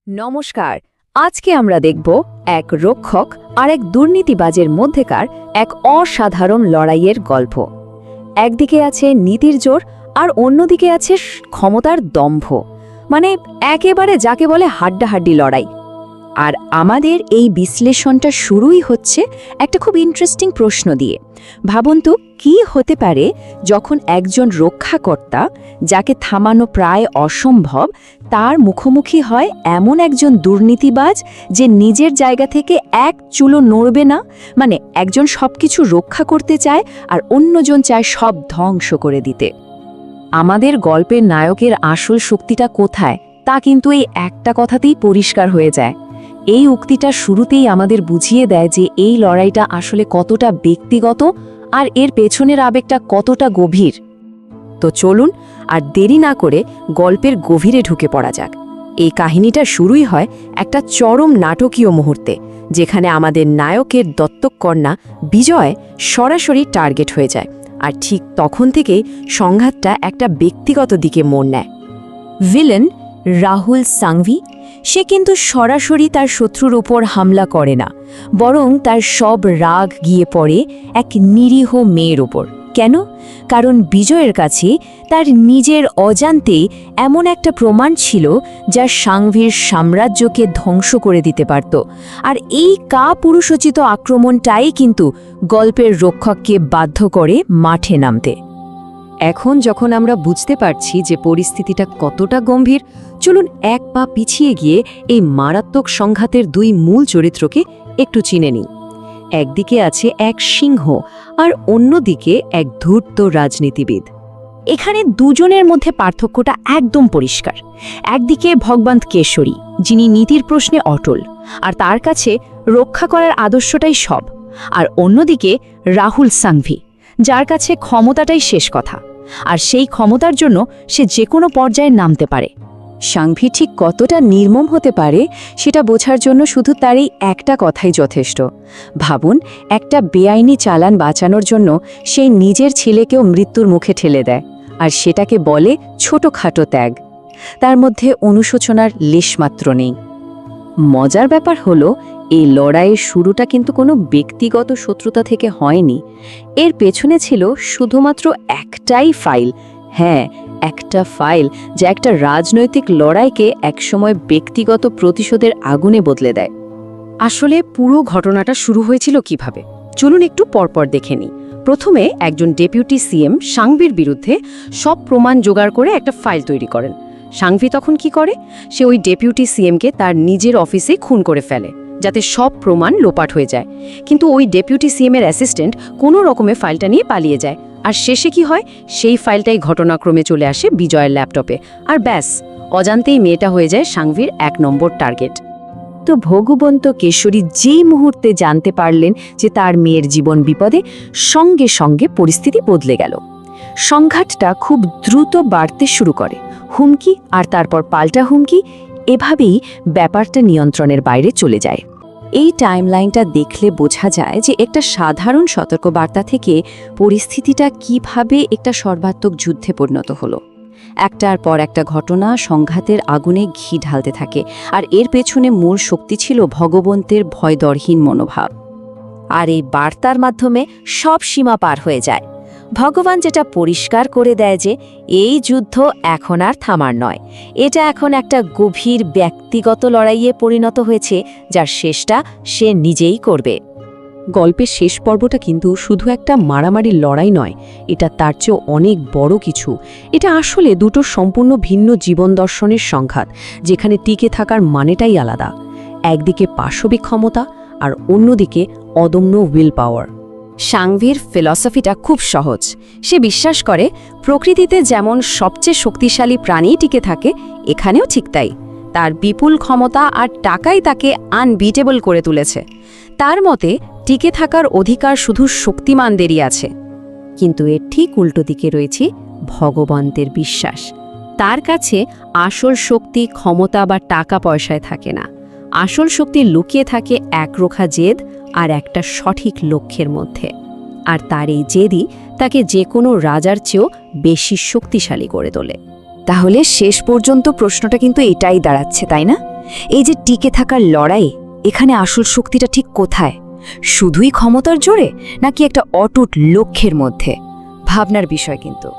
নমস্কার। আজকে আমরা দেখব এক রক্ষক আর এক দুর্নীতিবাজের মধ্যেকার এক অসাধারণ লড়াইয়ের গল্প। একদিকে আছে নীতির জোর আর অন্যদিকে আছে ক্ষমতার দম্ভ, মানে একেবারে যাকে বলে হাড্ডাহাড্ডি লড়াই। আর আমাদের এই বিশ্লেষণটা শুরুই হচ্ছে একটা খুব ইন্টারেস্টিং প্রশ্ন দিয়ে। ভাবুন তো কী হতে পারে যখন একজন রক্ষাকর্তা, যাকে থামানো প্রায় অসম্ভব, তার মুখোমুখি হয় এমন একজন দুর্নীতিবাজ যে নিজের জায়গা থেকে এক চুলো নড়বে না। মানে একজন সবকিছু রক্ষা করতে চায় আর অন্যজন চায় সব ধ্বংস করে দিতে। আমাদের গল্পের নায়কের আসল শক্তিটা কোথায় তা কিন্তু এই একটা কথাতেই পরিষ্কার হয়ে যায়। এই উক্তিটা শুরুতেই আমাদের বুঝিয়ে দেয় যে এই লড়াইটা আসলে কতটা ব্যক্তিগত আর এর পেছনের আবেগটা কতটা গভীর। তো চলুন আর দেরি না করে গল্পের গভীরে ঢুকে পড়া যাক। এই কাহিনীটা শুরুই হয় একটা চরম নাটকীয় মুহূর্তে, যেখানে আমাদের নায়কের দত্তক কন্যা বিজয় সরাসরি টার্গেট হয়ে যায়। আর ঠিক তখন থেকেই সংঘাতটা একটা ব্যক্তিগত দিকে মোড় নেয়। ভিলেন রাহুল সাংভি, সে কিন্তু সরাসরি তার শত্রুর ওপর হামলা করে না, বরং তার সব রাগ গিয়ে পড়ে এক নিরীহ মেয়ের ওপর। কেন? কারণ বিজয়ের কাছে তার নিজের অজান্তে এমন একটা প্রমাণ ছিল যা সাংভির সাম্রাজ্যকে ধ্বংস করে দিতে পারত। আর এই কাপুরুষোচিত আক্রমণটাই কিন্তু গল্পের রক্ষককে বাধ্য করে মাঠে নামতে। এখন যখন আমরা বুঝতে পারছি যে পরিস্থিতিটা কতটা গম্ভীর, চলুন এক পা পিছিয়ে গিয়ে এই মারাত্মক সংঘাতের দুই মূল চরিত্রকে একটু চিনে নিই। একদিকে আছে এক সিংহ আর অন্যদিকে এক ধূর্ত রাজনীতিবিদ। এখানে দুজনের মধ্যে পার্থক্যটা একদম পরিষ্কার। একদিকে ভগবন্ত কেশরী, যিনি নীতির প্রশ্নে অটল, আর তার কাছে রক্ষা করার আদর্শটাই সব। আর অন্যদিকে রাহুল সাংভি, যার কাছে ক্ষমতাটাই শেষ কথা, আর সেই ক্ষমতার জন্য সে যে কোনো পর্যায়ে নামতে পারে। সাংভি ঠিক কতটা নির্মম হতে পারে সেটা বোঝার জন্য শুধু তার এই একটা কথাই যথেষ্ট। ভাবুন, একটা বেআইনি চালান বাঁচানোর জন্য সেই নিজের ছেলেকেও মৃত্যুর মুখে ঠেলে দেয়, আর সেটাকে বলে ছোটখাটো ত্যাগ। তার মধ্যে অনুশোচনার লেশমাত্র নেই। মজার ব্যাপার হলো, এই লড়াইয়ের শুরুটা কিন্তু কোনো ব্যক্তিগত শত্রুতা থেকে হয়নি। এর পেছনে ছিল শুধুমাত্র একটাই ফাইল। হ্যাঁ, একটা ফাইল যা একটা রাজনৈতিক লড়াইকে একসময় ব্যক্তিগত প্রতিশোধের আগুনে বদলে দেয়। আসলে পুরো ঘটনাটা শুরু হয়েছিল কিভাবে, চলুন একটু পরপর দেখে নিই। প্রথমে একজন ডেপুটি সিএম সাংভির বিরুদ্ধে সব প্রমাণ জোগাড় করে একটা ফাইল তৈরি করেন। সাংভি তখন কি করে? সে ওই ডেপুটি সিএমকে তার নিজের অফিসে খুন করে ফেলে, যাতে সব প্রমাণ লোপাট হয়ে যায়। কিন্তু ওই ডেপুটি সিএমের অ্যাসিস্ট্যান্ট কোনো রকমে ফাইলটা নিয়ে পালিয়ে যায়। আর শেষে কি হয়? সেই ফাইলটাই ঘটনাক্রমে চলে আসে বিজয়ের ল্যাপটপে, আর ব্যাস, অজান্তেই মেয়েটা হয়ে যায় সাংভির 1 নম্বর টার্গেট। তো ভগবন্ত কেশরী যেই মুহূর্তে জানতে পারলেন যে তার মেয়ের জীবন বিপদে, সঙ্গে সঙ্গে পরিস্থিতি বদলে গেল। সংঘাতটা খুব দ্রুত বাড়তে শুরু করে, হুমকি আর তারপর পাল্টা হুমকি, এভাবেই ব্যাপারটা নিয়ন্ত্রণের বাইরে চলে যায়। এই টাইমলাইনটা দেখলে বোঝা যায় যে একটা সাধারণ সতর্কবার্তা থেকে পরিস্থিতিটা কিভাবে একটা সর্বাত্মক যুদ্ধে পরিণত হলো। একটার পর একটা ঘটনা সংঘাতের আগুনে ঘি ঢালতে থাকে, আর এর পেছনে মূল শক্তি ছিল ভগবন্তের ভয়ডরহীন মনোভাব। আর এই বার্তার মাধ্যমে সব সীমা পার হয়ে যায়। ভগবান যেটা পরিষ্কার করে দেয় যে এই যুদ্ধ এখন আর থামার নয়, এটা এখন একটা গভীর ব্যক্তিগত লড়াইয়ে পরিণত হয়েছে, যার শেষটা সে নিজেই করবে। গল্পের শেষ পর্বটা কিন্তু শুধু একটা মারামারির লড়াই নয়, এটা তার চেয়েও অনেক বড় কিছু। এটা আসলে দুটো সম্পূর্ণ ভিন্ন জীবন দর্শনের সংঘাত, যেখানে টিকে থাকার মানেটাই আলাদা। একদিকে পাশবিক ক্ষমতা আর অন্যদিকে অদম্য উইল পাওয়ার। সাংভির ফিলসফিটা খুব সহজ। সে বিশ্বাস করে প্রকৃতিতে যেমন সবচেয়ে শক্তিশালী প্রাণী টিকে থাকে, এখানেও ঠিক তাই। তার বিপুল ক্ষমতা আর টাকাই তাকে আনবিটেবল করে তুলেছে। তার মতে টিকে থাকার অধিকার শুধু শক্তিমানদেরই আছে। কিন্তু এর ঠিক উল্টো দিকে রয়েছে ভগবন্তের বিশ্বাস। তার কাছে আসল শক্তি ক্ষমতা বা টাকা পয়সায় থাকে না। আসল শক্তি লুকিয়ে থাকে একরোখা জেদ আর একটা সঠিক লক্ষ্যের মধ্যে। আর তার এই জেদই তাকে যে কোনো রাজার চেয়েও বেশি শক্তিশালী করে তোলে। তাহলে শেষ পর্যন্ত প্রশ্নটা কিন্তু এটাই দাঁড়াচ্ছে, তাই না? এই যে টিকে থাকার লড়াই, এখানে আসল শক্তিটা ঠিক কোথায়? শুধুই ক্ষমতার জোরে, নাকি একটা অটুট লক্ষ্যের মধ্যে? ভাবনার বিষয় কিন্তু।